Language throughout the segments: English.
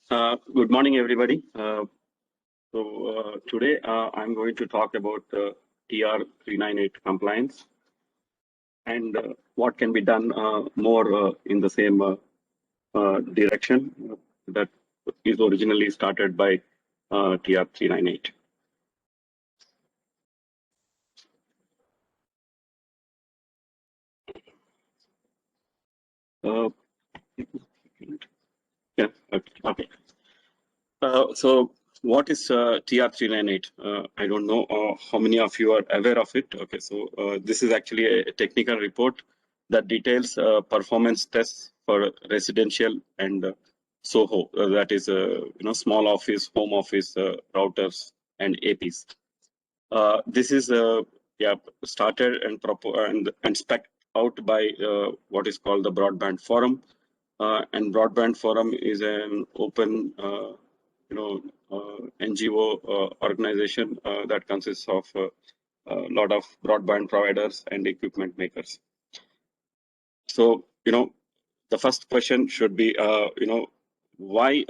Good morning, everybody. Today I'm going to talk about TR398 compliance and what can be done more in the same direction that is originally started by TR398. Yeah, okay. So what is TR398? I don't know how many of you are aware of it. Okay, so this is actually a technical report that details performance tests for residential and SOHO, that is, small office, home office routers and APs. This is started and spec out by what is called the Broadband Forum, and Broadband Forum is an open NGO organization that consists of a lot of broadband providers and equipment makers. So, the first question should be, why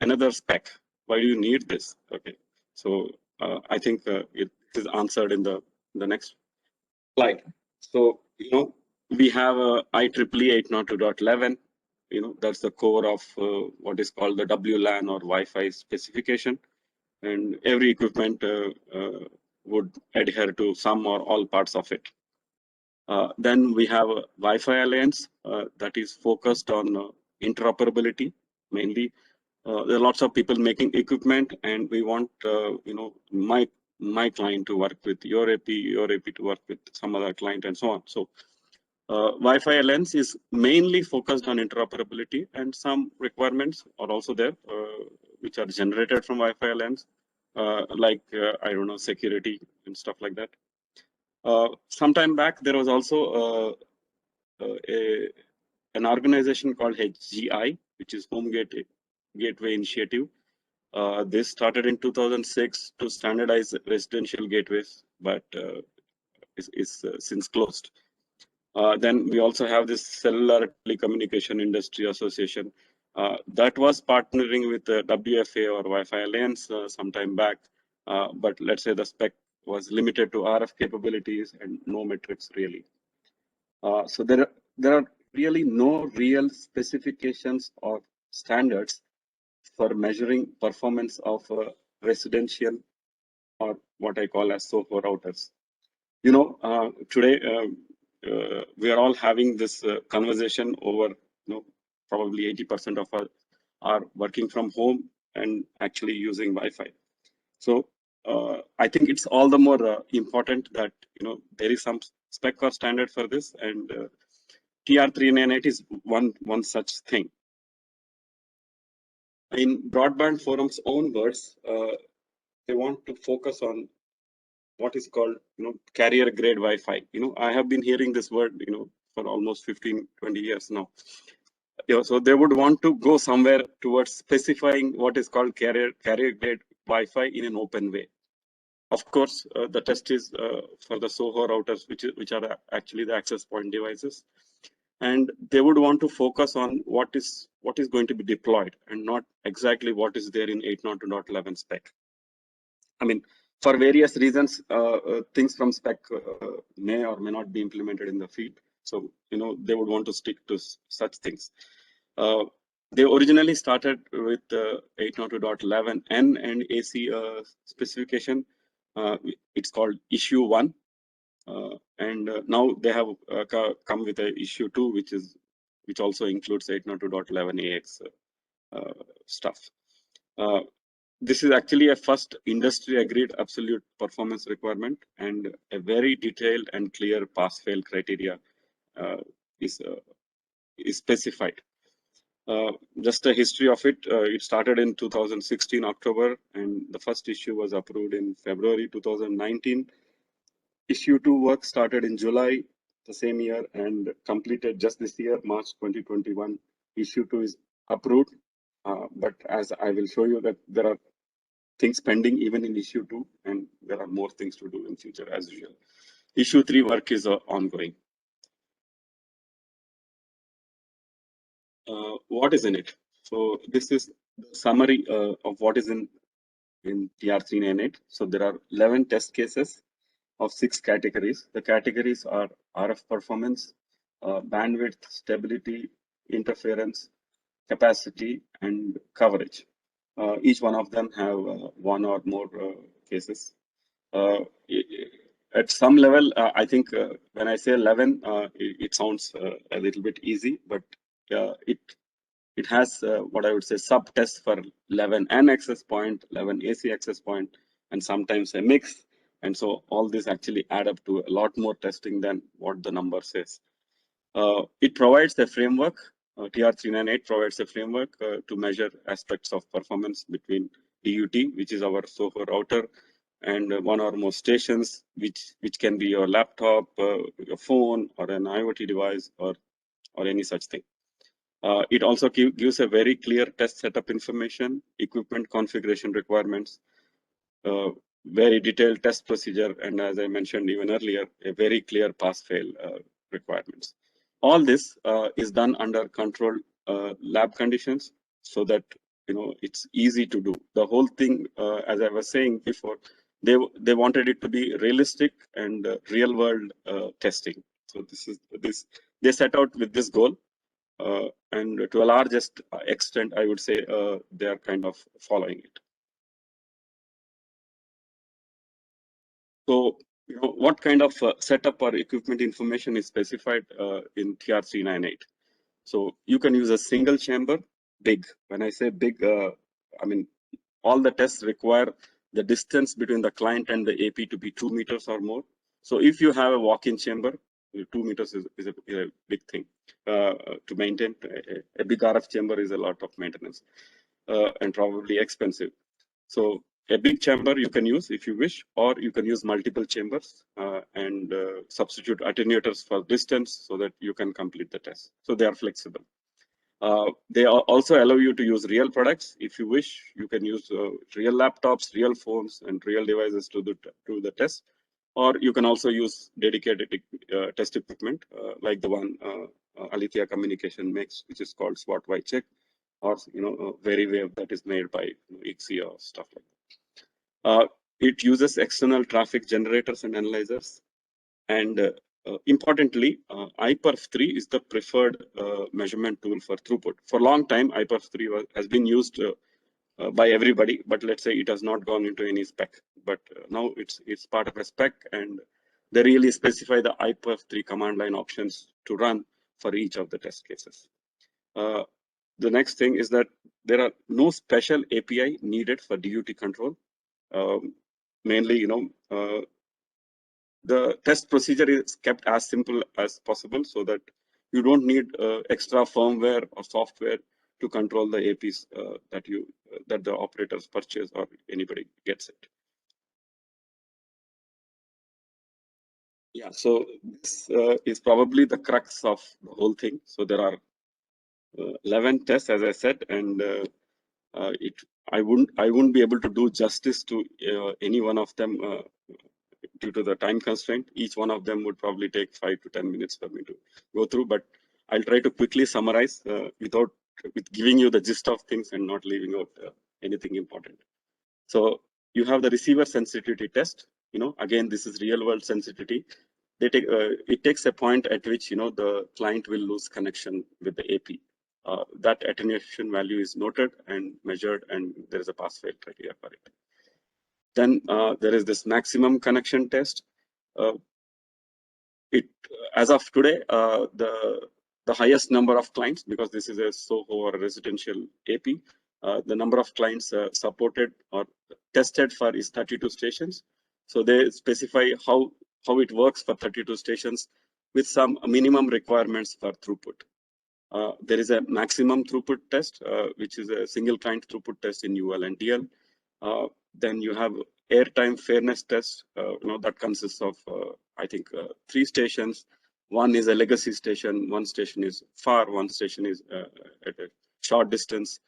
another spec? Why do you need this? Okay, so I think it is answered in the next slide. So, we have IEEE 802.11. That's the core of what is called the WLAN or Wi-Fi specification, and every equipment would adhere to some or all parts of it. Then we have a Wi-Fi Alliance that is focused on interoperability mainly. There are lots of people making equipment, and we want my client to work with your AP to work with some other client, and so on. So Wi-Fi Alliance is mainly focused on interoperability, and some requirements are also there, which are generated from Wi-Fi Alliance, like I don't know, security and stuff like that. Sometime back, there was also an organization called HGI, which is Home Gateway Initiative. This started in 2006 to standardize residential gateways, but is since closed. Then we also have this Cellular Telecommunication Industry Association that was partnering with the WFA or Wi-Fi Alliance some time back, but let's say the spec was limited to RF capabilities and no metrics really. So there are really no real specifications or standards for measuring performance of residential or what I call as SOHO routers. Today we are all having this conversation over, probably 80% of us are working from home and actually using Wi-Fi. So I think it's all the more important that there is some spec or standard for this, and TR398 is one such thing. In Broadband Forum's own words, they want to focus on what is called carrier grade Wi-Fi. I have been hearing this word for almost 15-20 years now. So they would want to go somewhere towards specifying what is called carrier grade Wi-Fi in an open way. Of course, the test is for the SOHO routers, which are actually the access point devices, and they would want to focus on what is going to be deployed and not exactly what is there in 802.11 spec. I mean, for various reasons, things from spec may or may not be implemented in the field. So, they would want to stick to such things. They originally started with 802.11n and AC specification. It's called issue 1. And now they have come with a issue 2, which also includes 802.11ax stuff. This is actually a first industry agreed absolute performance requirement, and a very detailed and clear pass fail criteria is specified. Just a history of it. It started in 2016 October, and the first issue was approved in February 2019. Issue 2 work started in July the same year and completed just this year, March 2021. Issue 2 is approved, but as I will show you that there are things pending even in issue 2, and there are more things to do in future as usual. Issue 3 work is ongoing. What is in it? So this is summary of what is in TR398. So there are 11 test cases of 6 categories. The categories are RF performance, bandwidth, stability, interference, capacity, and coverage. Each one of them have one or more cases. At some level, I think when I say 11, it sounds a little bit easy, but it has what I would say sub tests for 11N access point, 11 AC access point, and sometimes a mix. And so all this actually add up to a lot more testing than what the number says. It provides a framework. TR398 provides a framework to measure aspects of performance between DUT, which is our SOHO router, and one or more stations, which can be your laptop, your phone, or an IoT device, or any such thing. It also gives a very clear test setup information, equipment configuration requirements, very detailed test procedure, and as I mentioned even earlier, a very clear pass-fail requirements. All this is done under controlled lab conditions, so that it's easy to do. The whole thing, as I was saying before, they wanted it to be realistic and real-world testing. So this they set out with this goal, and to a largest extent, I would say they are kind of following it. So, what kind of setup or equipment information is specified in TR398? So you can use a single chamber, big. When I say big, I mean all the tests require the distance between the client and the AP to be 2 meters or more. So if you have a walk-in chamber, 2 meters is a big thing to maintain. A big RF chamber is a lot of maintenance and probably expensive. So a big chamber you can use if you wish, or you can use multiple chambers and substitute attenuators for distance so that you can complete the test. So they are flexible. They also allow you to use real products. If you wish, you can use real laptops, real phones, and real devices to do the test. Or you can also use dedicated test equipment like the one Alethea Communication makes, which is called SWOT Y Check, or VeriWave that is made by ICSI or stuff like that. It uses external traffic generators and analyzers, and importantly, iPerf3 is the preferred measurement tool for throughput. For a long time, iPerf3 has been used by everybody, but let's say it has not gone into any spec. But now it's part of a spec, and they really specify the iPerf3 command line options to run for each of the test cases. The next thing is that there are no special API needed for DUT control. Mainly, the test procedure is kept as simple as possible so that you don't need extra firmware or software to control the APs that the operators purchase or anybody gets it. Yeah, so this is probably the crux of the whole thing. So there are 11 tests, as I said, and I wouldn't be able to do justice to any one of them due to the time constraint. Each one of them would probably take 5 to 10 minutes for me to go through, but I'll try to quickly summarize with giving you the gist of things and not leaving out anything important. So you have the receiver sensitivity test. Again, this is real world sensitivity. It takes a point at which the client will lose connection with the AP. That attenuation value is noted and measured, and there is a pass-fail criteria for it. Then there is this maximum connection test. As of today, the highest number of clients, because this is a SOHO or a residential AP, the number of clients supported or tested for is 32 stations. So they specify how it works for 32 stations with some minimum requirements for throughput. There is a maximum throughput test, which is a single client throughput test in UL and DL. Then you have airtime fairness test, that consists of, I think, 3 stations. One is a legacy station, one station is far, one station is at a short distance,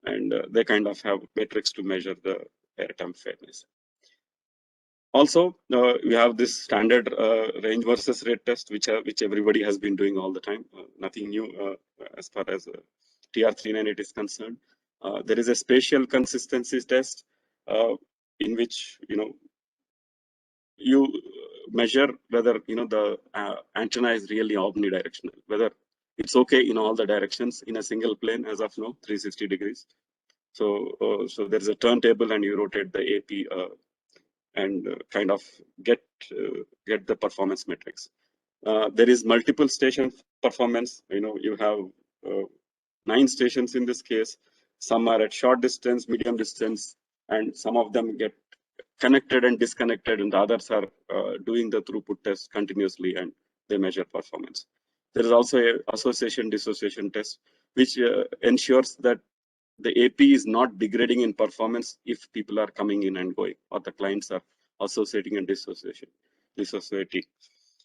and they kind of have metrics to measure the airtime fairness. Also, we have this standard range versus rate test, which everybody has been doing all the time. Nothing new as far as TR398 is concerned. There is a spatial consistency test in which you measure whether the antenna is really omnidirectional, whether it's okay in all the directions in a single plane as of now, 360 degrees. So there's a turntable and you rotate the AP and kind of get the performance metrics. There is multiple station performance. You have 9 stations in this case. Some are at short distance, medium distance, and some of them get connected and disconnected, and the others are doing the throughput test continuously and they measure performance. There is also a association dissociation test, which ensures that the AP is not degrading in performance if people are coming in and going, or the clients are associating and dissociating.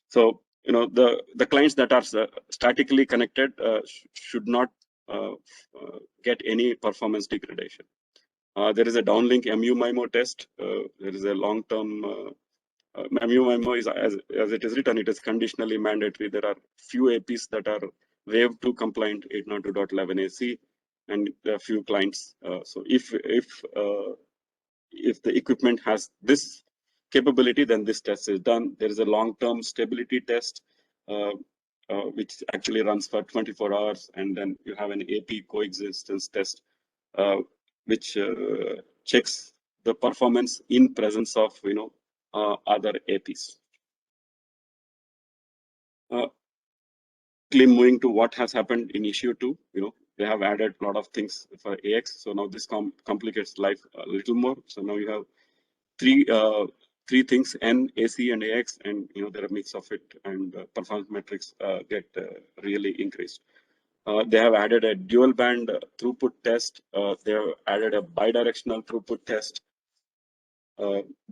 So the clients that are statically connected should not get any performance degradation. There is a downlink MU-MIMO test. There is a long-term MU-MIMO is as it is written, it is conditionally mandatory. There are few APs that are Wave 2 compliant 802.11ac, and there are few clients. So if the equipment has this capability, then this test is done. There is a long-term stability test, which actually runs for 24 hours, and then you have an AP coexistence test, which checks the performance in presence of other APs. Moving to what has happened in issue 2, they have added a lot of things for AX. So now this complicates life a little more. So now you have three things: N, AC, and AX, and there are a mix of it, and performance metrics get really increased. They have added a dual band throughput test. They have added a bidirectional throughput test.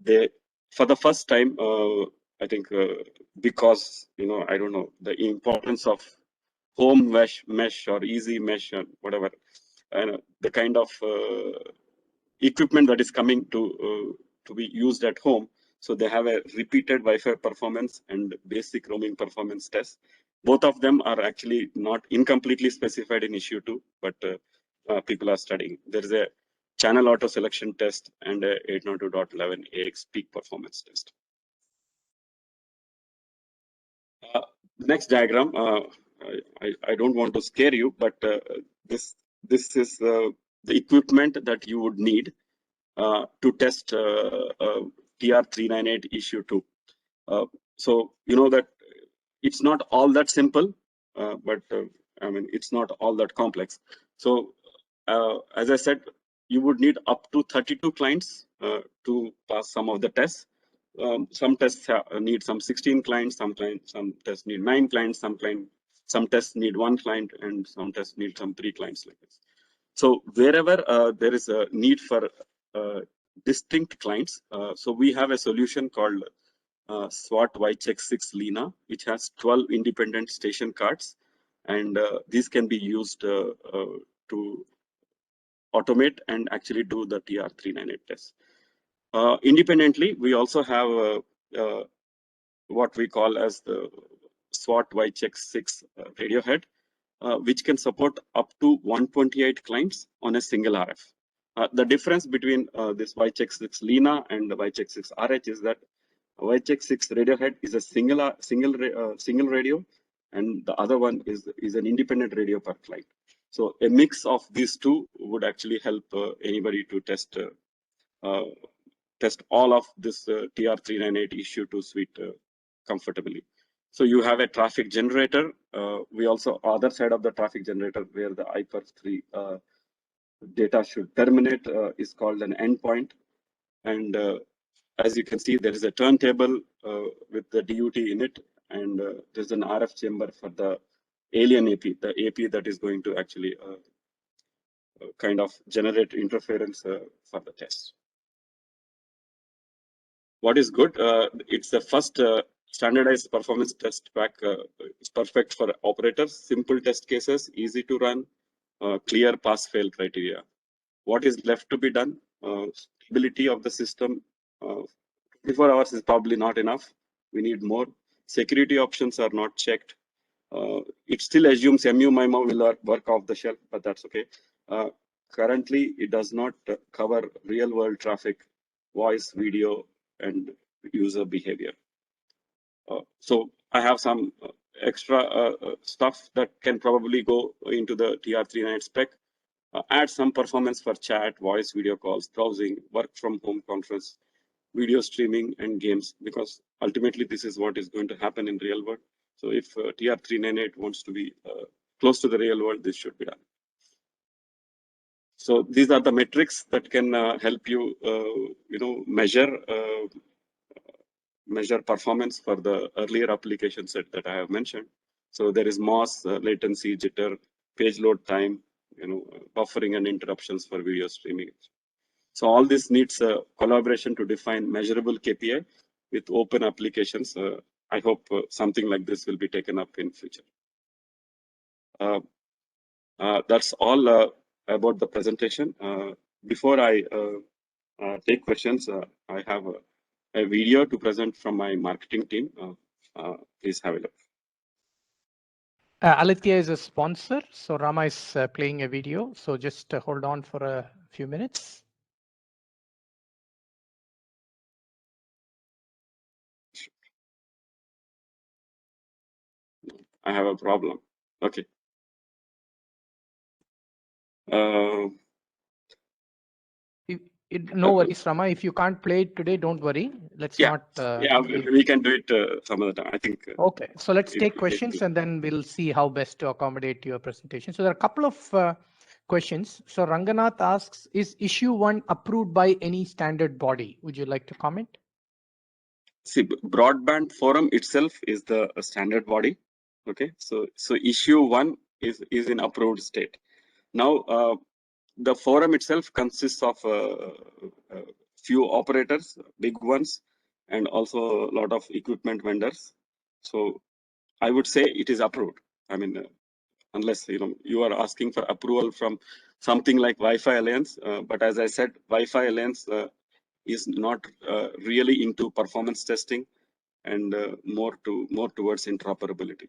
They, for the first time, I think, because I don't know the importance of home mesh or easy mesh or whatever, and the kind of equipment that is coming to be used at home. So they have a repeated Wi-Fi performance and basic roaming performance test. Both of them are actually not incompletely specified in issue 2, but people are studying. There is a channel auto selection test and a 802.11 AX peak performance test. Next diagram, I don't want to scare you, but this is the equipment that you would need to test TR398 issue 2. So that it's not all that simple, but I mean, it's not all that complex. So as I said, you would need up to 32 clients to pass some of the tests. Some tests need some 16 clients, some tests need 9 clients, some tests need 1 client, and some tests need some 3 clients like this. So wherever there is a need for distinct clients, so we have a solution called SWAT YCheck6 Lena, which has 12 independent station cards, and these can be used to automate and actually do the TR398 test. Independently, we also have what we call as the SWAT YCheck6 radio head, which can support up to 128 clients on a single RF. The difference between this YCheck6 Lena and the YCheck6 RH is that YCheck6 radio head is a single radio, and the other one is an independent radio per client. So a mix of these two would actually help anybody to test all of this TR398 issue 2 suite comfortably. So you have a traffic generator. We also, other side of the traffic generator where the IPERF3 data should terminate is called an endpoint. And as you can see, there is a turntable with the DUT in it, and there's an RF chamber for the alien AP, the AP that is going to actually kind of generate interference for the test. What is good? It's the first standardized performance test pack. It's perfect for operators, simple test cases, easy to run, clear pass-fail criteria. What is left to be done? Stability of the system. 24 hours is probably not enough. We need more. Security options are not checked. It still assumes MU-MIMO will work off the shelf, but that's okay. currently it does not cover real world traffic, voice, video, and user behavior. So I have some extra stuff that can probably go into the TR398 spec. Add some performance for chat, voice, video calls, browsing, work from home conference, video streaming, and games, because ultimately this is what is going to happen in real world. So if TR398 wants to be close to the real world, this should be done. So these are the metrics that can help you, measure performance for the earlier application set that I have mentioned. So there is MOS, latency, jitter, page load time, buffering and interruptions for video streaming. So all this needs collaboration to define measurable KPI with open applications. I hope something like this will be taken up in future. That's all about the presentation. Before I take questions, I have a video to present from my marketing team. Please have a look. Alethea is a sponsor, so Rama is playing a video. So just hold on for a few minutes. I have a problem. Okay. No worries, Rama. If you can't play it today, don't worry. Let's not. We can do it some other time. I think. Okay, so let's take questions and then we'll see how best to accommodate your presentation. So there are a couple of questions. So Ranganath asks, is issue 1 approved by any standard body? Would you like to comment? See, Broadband Forum itself is the standard body. Okay, so issue 1 is in approved state. Now, the forum itself consists of a few operators, big ones, and also a lot of equipment vendors. So I would say it is approved. I mean, unless you are asking for approval from something like Wi-Fi Alliance, but as I said, Wi-Fi Alliance is not really into performance testing and more towards interoperability.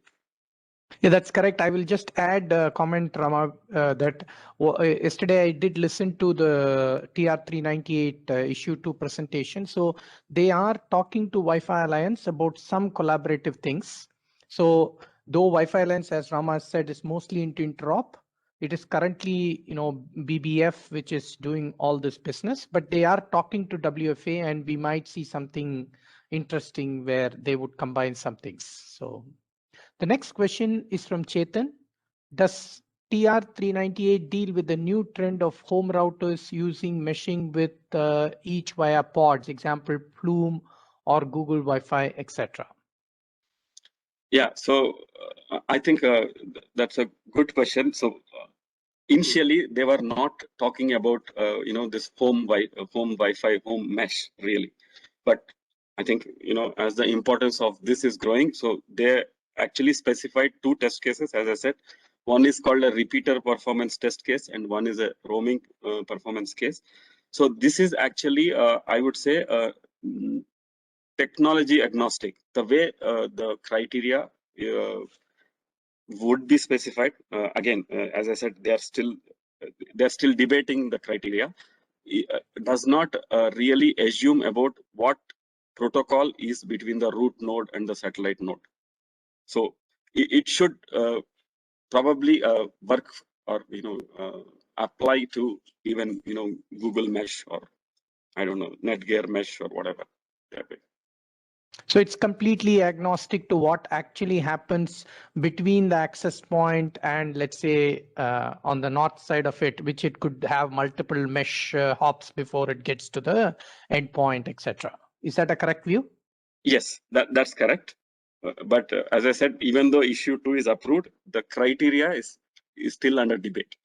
Yeah, that's correct. I will just add a comment, Rama, that yesterday I did listen to the TR398 issue 2 presentation. So they are talking to Wi-Fi Alliance about some collaborative things. So though Wi-Fi Alliance, as Rama said, is mostly into interop, it is currently, BBF, which is doing all this business, but they are talking to WFA and we might see something interesting where they would combine some things. So the next question is from Chetan. Does TR398 deal with the new trend of home routers using meshing with each via pods, example, Plume or Google Wi-Fi, etc.? Yeah, so I think that's a good question. So initially, they were not talking about this home Wi-Fi, home mesh really, but I think as the importance of this is growing, so they actually specified 2 test cases. As I said, one is called a repeater performance test case, and one is a roaming performance case. So this is actually, I would say, technology agnostic. The way the criteria would be specified. Again, as I said, they're still debating the criteria. Does not really assume about what protocol is between the root node and the satellite node. So it should probably work or apply to even Google Mesh or I don't know, Netgear Mesh or whatever. So it's completely agnostic to what actually happens between the access point and, let's say, on the north side of it, which it could have multiple mesh hops before it gets to the endpoint, etc. Is that a correct view? Yes, that's correct. But as I said, even though issue 2 is approved, the criteria is still under debate.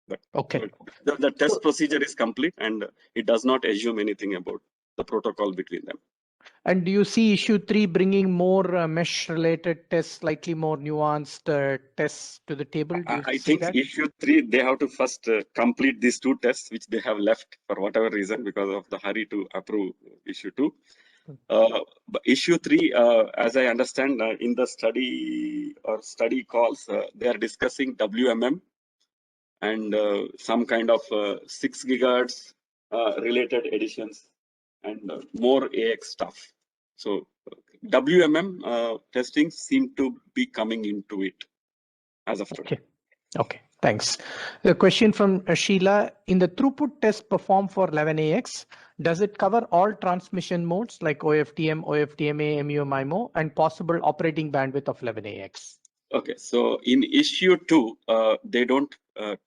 But okay, the test procedure is complete and it does not assume anything about the protocol between them. And do you see issue 3 bringing more mesh related tests, slightly more nuanced tests to the table? Do you I see think that? issue 3, they have to first complete these 2 tests, which they have left for whatever reason because of the hurry to approve issue 2. But issue 3, as I understand in the study calls, they are discussing WMM and some kind of 6 gigahertz related editions, and more AX stuff. So WMM testing seem to be coming into it as of today. Okay, thanks. A question from Sheila. In the throughput test performed for 11AX, does it cover all transmission modes like OFDM, OFDMA, MU-MIMO, and possible operating bandwidth of 11AX? Okay, so in issue 2, they don't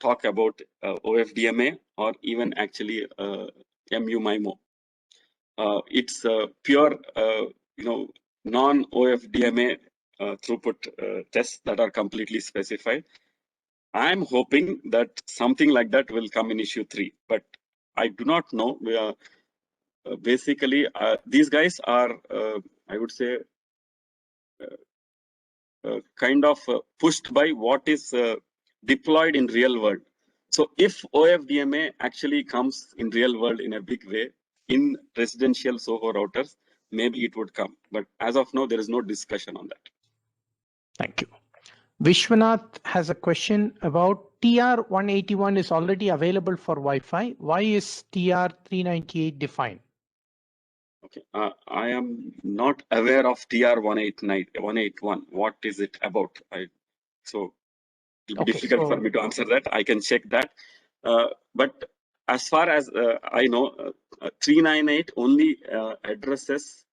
talk about OFDMA or even actually MU-MIMO. It's pure, non-OFDMA throughput tests that are completely specified. I'm hoping that something like that will come in issue 3, but I do not know. Basically, these guys are, I would say, kind of pushed by what is deployed in real world. So if OFDMA actually comes in real world in a big way in residential SOHO routers, maybe it would come. But as of now, there is no discussion on that. Thank you. Vishwanath has a question about TR181 is already available for Wi-Fi. Why is TR398 defined? Okay, I am not aware of TR181. What is it about? So it'll be difficult for me to answer that. I can check that. But as far as I know, 398 only addresses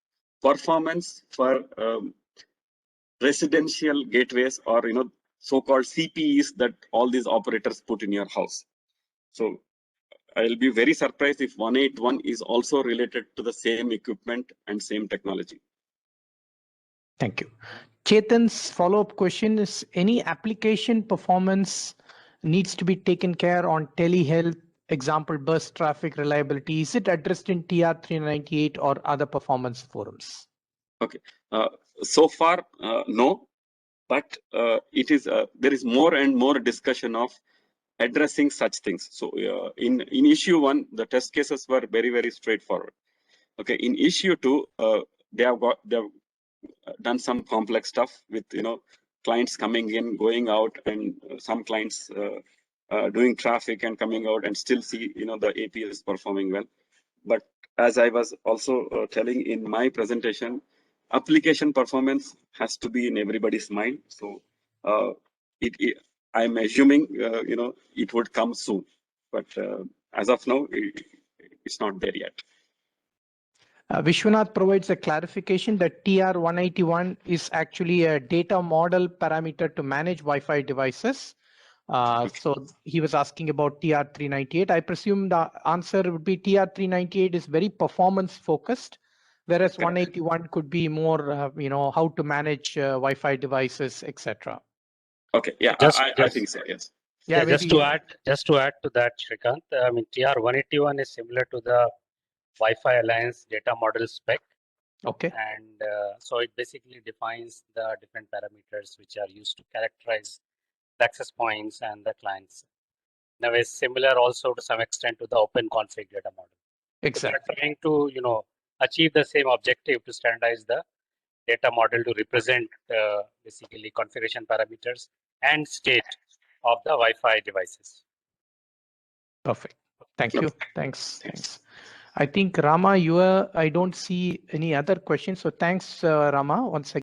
performance for residential gateways, or so-called CPEs that all these operators put in your house. So I'll be very surprised if 181 is also related to the same equipment and same technology. Thank you. Chetan's follow-up question is, any application performance needs to be taken care on telehealth, example, burst traffic reliability? Is it addressed in TR398 or other performance forums? Okay. So far, no, but it is there is more and more discussion of addressing such things. So in issue 1, the test cases were very straightforward. Okay, in issue 2, they have done some complex stuff with clients coming in, going out, and some clients doing traffic and coming out, and still see the API is performing well. But as I was also telling in my presentation, application performance has to be in everybody's mind. So I'm assuming it would come soon, but as of now, it's not there yet. Vishwanath provides a clarification that TR181 is actually a data model parameter to manage Wi-Fi devices. So he was asking about TR398. I presume the answer would be TR398 is very performance focused, whereas 181 could be more, how to manage Wi-Fi devices, etc. Okay, yeah, I think so. Yes. Yeah, just to add to that, Shrikant, I mean, TR181 is similar to the Wi-Fi Alliance data model spec. Okay. And so it basically defines the different parameters which are used to characterize the access points and the clients. Now, it's similar also to some extent to the open config data model. Exactly. So trying to achieve the same objective to standardize the data model to represent basically configuration parameters and state of the Wi-Fi devices. Perfect. Thank you. Thanks. I think Rama, I don't see any other questions. So thanks, Rama, once again.